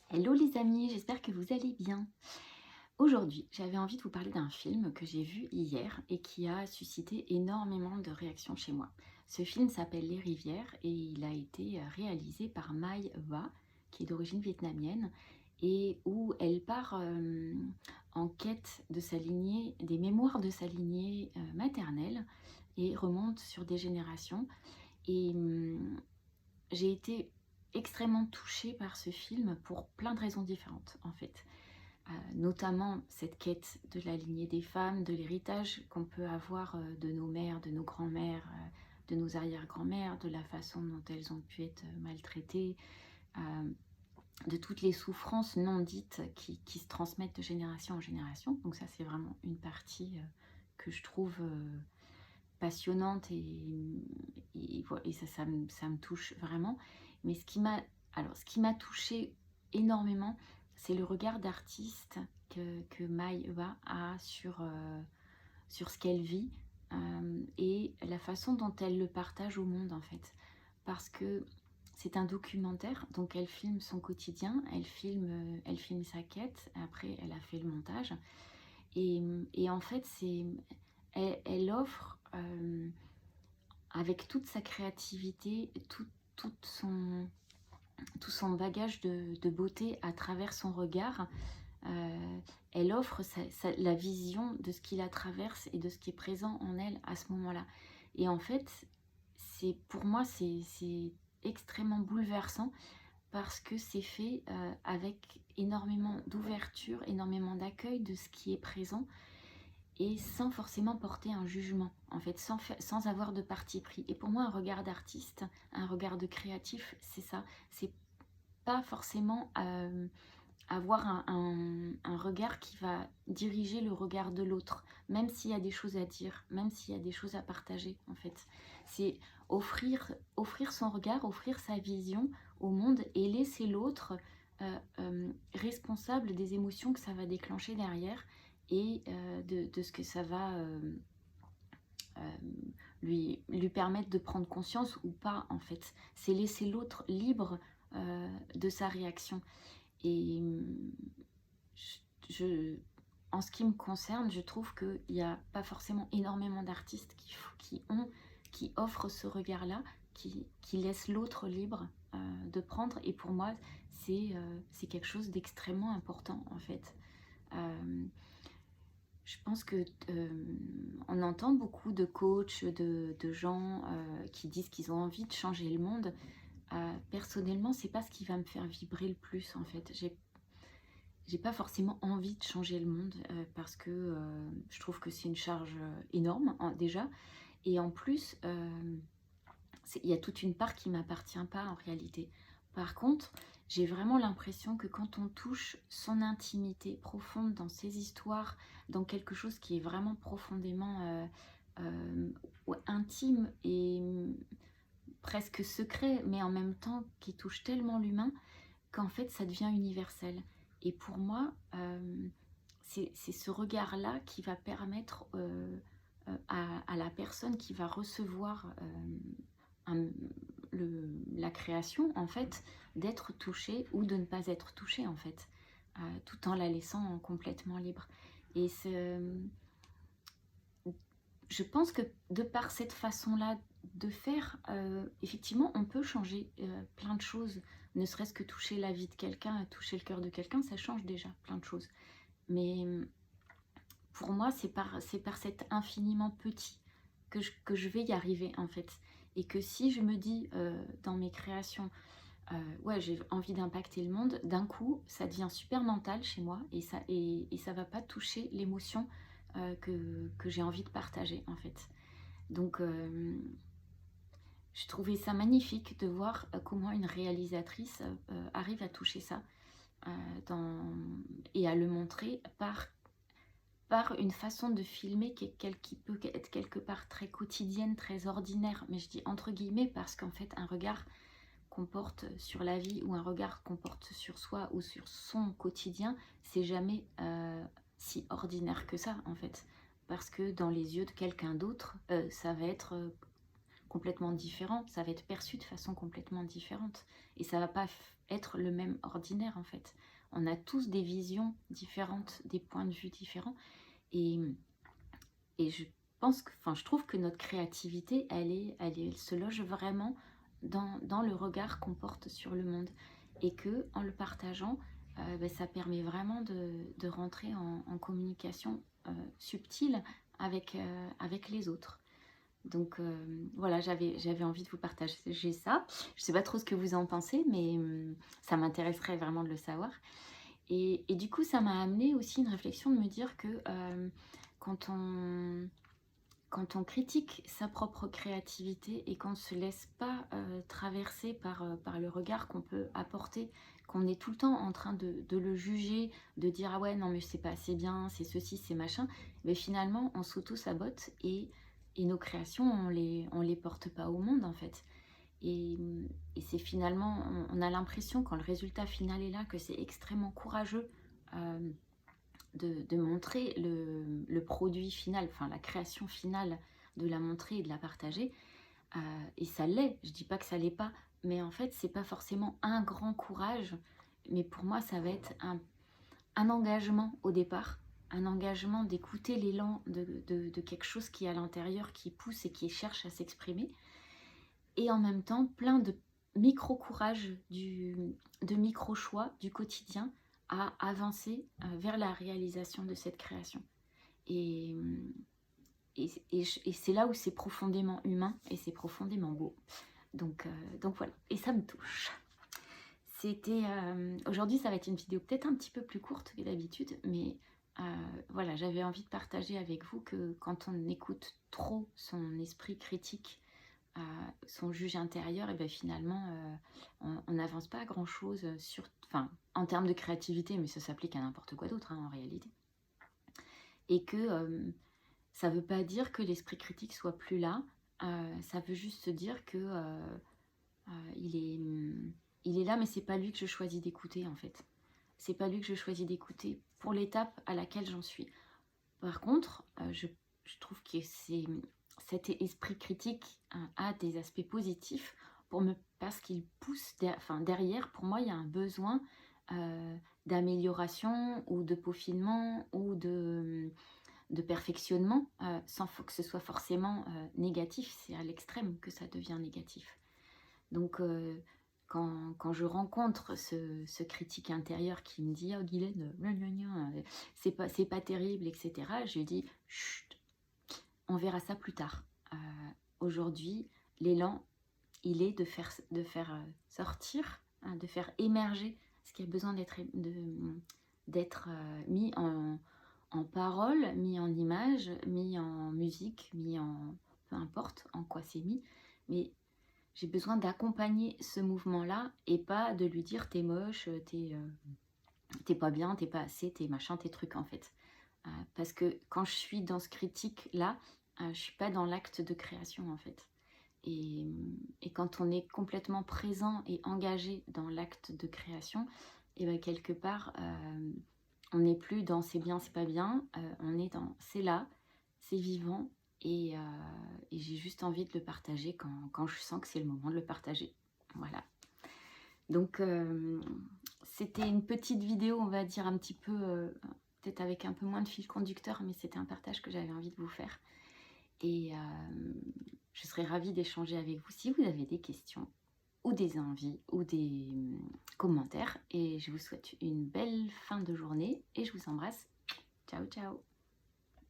Hello les amis, j'espère que vous allez bien. Aujourd'hui, j'avais envie de vous parler d'un film que j'ai vu hier et qui a suscité énormément de réactions chez moi. Ce film s'appelle Les Rivières et il a été réalisé par Mai Va, qui est d'origine vietnamienne, et où elle part en quête de sa lignée, des mémoires de sa lignée maternelle, et remonte sur des générations. Et j'ai été extrêmement touchée par ce film pour plein de raisons différentes en fait. Notamment cette quête de la lignée des femmes, de l'héritage qu'on peut avoir de nos mères, de nos grands-mères, de nos arrière-grand-mères, de la façon dont elles ont pu être maltraitées, euh, de toutes les souffrances non dites qui se transmettent de génération en génération. Donc ça c'est vraiment une partie que je trouve passionnante et ça me touche vraiment. Mais ce qui m'a touchée énormément, c'est le regard d'artiste que Maïva a sur ce qu'elle vit et la façon dont elle le partage au monde en fait. Parce que c'est un documentaire, donc elle filme son quotidien, elle filme sa quête, après elle a fait le montage. Et en fait, elle offre avec toute sa créativité, tout son, tout son bagage de beauté à travers son regard, elle offre la vision de ce qui la traverse et de ce qui est présent en elle à ce moment-là. Et en fait, pour moi, c'est extrêmement bouleversant parce que c'est fait avec énormément d'ouverture, énormément d'accueil de ce qui est présent et sans forcément porter un jugement, en fait, sans avoir de parti pris. Et pour moi, un regard d'artiste, un regard de créatif, c'est ça. C'est pas forcément avoir un regard qui va diriger le regard de l'autre, même s'il y a des choses à dire, même s'il y a des choses à partager, en fait. C'est offrir son regard, offrir sa vision au monde et laisser l'autre responsable des émotions que ça va déclencher derrière et de ce que ça va lui permettre de prendre conscience ou pas, en fait. C'est laisser l'autre libre de sa réaction. Et je, en ce qui me concerne, je trouve qu'il n'y a pas forcément énormément d'artistes qui offrent ce regard-là, qui laissent l'autre libre de prendre. Et pour moi, c'est quelque chose d'extrêmement important, en fait. Je pense que on entend beaucoup de coachs, de gens qui disent qu'ils ont envie de changer le monde. Personnellement, c'est pas ce qui va me faire vibrer le plus, en fait. J'ai pas forcément envie de changer le monde parce que je trouve que c'est une charge énorme déjà. Et en plus, il y a toute une part qui m'appartient pas en réalité. Par contre, j'ai vraiment l'impression que quand on touche son intimité profonde dans ses histoires, dans quelque chose qui est vraiment profondément intime et presque secret, mais en même temps qui touche tellement l'humain, qu'en fait ça devient universel. Et pour moi, c'est ce regard-là qui va permettre à la personne qui va recevoir un- la création, en fait, d'être touchée ou de ne pas être touchée, en fait, tout en la laissant complètement libre. Et je pense que de par cette façon-là de faire, effectivement, on peut changer plein de choses. Ne serait-ce que toucher la vie de quelqu'un, toucher le cœur de quelqu'un, ça change déjà plein de choses. Mais pour moi, c'est par cet infiniment petit que je vais y arriver, en fait. Et que si je me dis dans mes créations, ouais, j'ai envie d'impacter le monde, d'un coup, ça devient super mental chez moi et ça va pas toucher l'émotion que j'ai envie de partager, en fait. Donc, je trouvais ça magnifique de voir comment une réalisatrice arrive à toucher ça euh, dans, et à le montrer par une façon de filmer qui peut être quelque part très quotidienne, très ordinaire, mais je dis entre guillemets parce qu'en fait un regard qu'on porte sur la vie ou un regard qu'on porte sur soi ou sur son quotidien, c'est jamais si ordinaire que ça en fait. Parce que dans les yeux de quelqu'un d'autre, ça va être complètement différent, ça va être perçu de façon complètement différente. Et ça va pas être le même ordinaire en fait. On a tous des visions différentes, des points de vue différents. Et, et je pense que, enfin, je trouve que notre créativité, elle se loge vraiment dans le regard qu'on porte sur le monde. Et que en le partageant, ben, ça permet vraiment de rentrer en communication subtile avec les autres. Donc voilà, j'avais envie de vous partager ça. Je ne sais pas trop ce que vous en pensez, mais ça m'intéresserait vraiment de le savoir. Et du coup, ça m'a amené aussi une réflexion de me dire que quand on critique sa propre créativité et qu'on ne se laisse pas traverser par le regard qu'on peut apporter, qu'on est tout le temps en train de le juger, de dire ah ouais non mais c'est pas assez bien, c'est ceci, c'est machin, mais finalement on s'auto-sabote et nos créations on les porte pas au monde en fait. Et, et c'est finalement, on a l'impression quand le résultat final est là que c'est extrêmement courageux euh, de montrer le produit final, enfin la création finale, de la montrer et de la partager. Et ça l'est, je dis pas que ça l'est pas, mais en fait c'est pas forcément un grand courage, mais pour moi ça va être un engagement au départ, un engagement d'écouter l'élan de quelque chose qui est à l'intérieur, qui pousse et qui cherche à s'exprimer, et en même temps plein de micro-courage, de micro-choix du quotidien à avancer vers la réalisation de cette création. Et, et c'est là où c'est profondément humain et c'est profondément beau. Donc voilà, et ça me touche. Aujourd'hui, ça va être une vidéo peut-être un petit peu plus courte que d'habitude, mais voilà, j'avais envie de partager avec vous que quand on écoute trop son esprit critique, son juge intérieur, et bien finalement on n'avance pas à grand chose en termes de créativité, mais ça s'applique à n'importe quoi d'autre en réalité. Et que ça ne veut pas dire que l'esprit critique soit plus là, ça veut juste dire que il est là, mais c'est pas lui que je choisis d'écouter en fait. C'est pas lui que je choisis d'écouter pour l'étape à laquelle j'en suis. Par contre, je trouve que cet esprit critique a des aspects positifs parce qu'il pousse derrière. Pour moi, il y a un besoin d'amélioration ou de peaufinement ou de perfectionnement, sans que ce soit forcément négatif. C'est à l'extrême que ça devient négatif. Donc, quand je rencontre ce critique intérieur qui me dit « Oh Guylaine, c'est pas terrible, etc. » Je lui dis « Chut, on verra ça plus tard. Aujourd'hui, l'élan, il est de faire sortir, de faire émerger ce qui a besoin d'être mis en parole, mis en image, mis en musique, mis en... peu importe en quoi c'est mis, mais j'ai besoin d'accompagner ce mouvement-là et pas de lui dire t'es moche, t'es pas bien, t'es pas assez, t'es machin, t'es trucs en fait. Parce que quand je suis dans ce critique-là, je suis pas dans l'acte de création en fait. Et quand on est complètement présent et engagé dans l'acte de création, et bien quelque part, on n'est plus dans c'est bien, c'est pas bien, on est dans c'est là, c'est vivant. Et j'ai juste envie de le partager quand je sens que c'est le moment de le partager. Voilà. Donc, c'était une petite vidéo, on va dire un petit peu, peut-être avec un peu moins de fil conducteur, mais c'était un partage que j'avais envie de vous faire. Et je serais ravie d'échanger avec vous si vous avez des questions ou des envies ou des commentaires. Et je vous souhaite une belle fin de journée et je vous embrasse. Ciao, ciao!